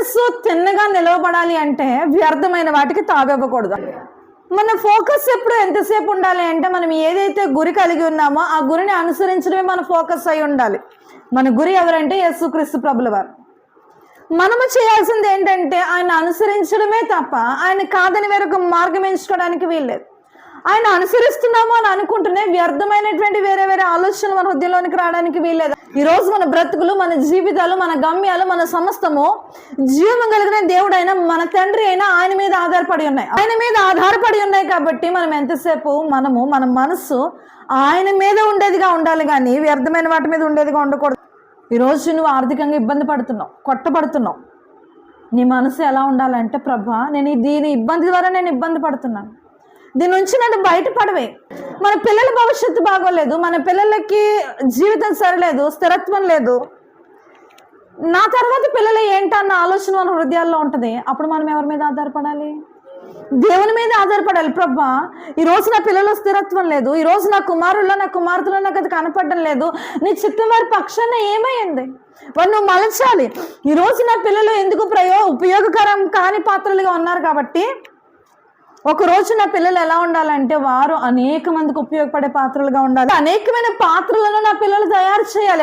మనస్సు తిన్నగా నిలవబడాలి అంటే వ్యర్థమైన వాటికి తావివ్వకూడదు. మన ఫోకస్ ఎప్పుడు ఎంతసేపు ఉండాలి అంటే మనం ఏదైతే గురి కలిగి ఉన్నామో ఆ గురిని అనుసరించడమే మన ఫోకస్ అయి ఉండాలి. మన గురి ఎవరంటే యేసుక్రీస్తు ప్రభుల వారు. మనము చేయాల్సింది ఏంటంటే ఆయన అనుసరించడమే తప్ప ఆయన కాదని వేరొక మార్గం ఎంచుకోవడానికి వీల్లేదు. ఆయన అనుసరిస్తున్నాము అని అనుకుంటూనే వ్యర్థమైనటువంటి వేరే వేరే ఆలోచనలు మన హృదయంలోనికి రావడానికి వీల్లేదు. ఈరోజు మన బ్రతుకులు, మన జీవితాలు, మన గమ్యాలు, మన సమస్తము జీవం కలిగిన దేవుడైన మన తండ్రి అయినా ఆయన మీద ఆధారపడి ఉన్నాయి. ఆయన మీద ఆధారపడి ఉన్నాయి కాబట్టి మనం ఎంతసేపు మన మనస్సు ఆయన మీద ఉండేదిగా ఉండాలి కానీ వ్యర్థమైన వాటి మీద ఉండేదిగా ఉండకూడదు. ఈరోజు నువ్వు ఆర్థికంగా ఇబ్బంది పడుతున్నావు, కొట్టబడుతున్నావు. నీ మనసు ఎలా ఉండాలంటే, ప్రభా నేను దీని ఇబ్బంది ద్వారా నేను ఇబ్బంది పడుతున్నాను, దీని నుంచి నన్ను బయటపడవే. మన పిల్లల భవిష్యత్తు బాగోలేదు, మన పిల్లలకి జీవితం సరలేదు, స్థిరత్వం లేదు, నా తర్వాత పిల్లలు ఏంటన్న ఆలోచన మన హృదయాల్లో ఉంటుంది. అప్పుడు మనం ఎవరి మీద ఆధారపడాలి? దేవుని మీద ఆధారపడాలి. ప్రభా ఈరోజు నా పిల్లల్లో స్థిరత్వం లేదు, ఈరోజు నా కుమారుల్లో నా కుమార్తెలో నాకు అది కనపడడం లేదు, నీ చిత్తం వారి పక్షాన ఏమైంది? వారు నువ్వు మలచాలి. ఈరోజు నా పిల్లలు ఎందుకు ఉపయోగకరం కాని పాత్రలుగా ఉన్నారు కాబట్టి ఒకరోజు నా పిల్లలు ఎలా ఉండాలంటే వారు అనేక మందికి ఉపయోగపడే పాత్రలుగా ఉండాలి. అనేకమైన పాత్రలను నా పిల్లలు తయారు చేయాలి.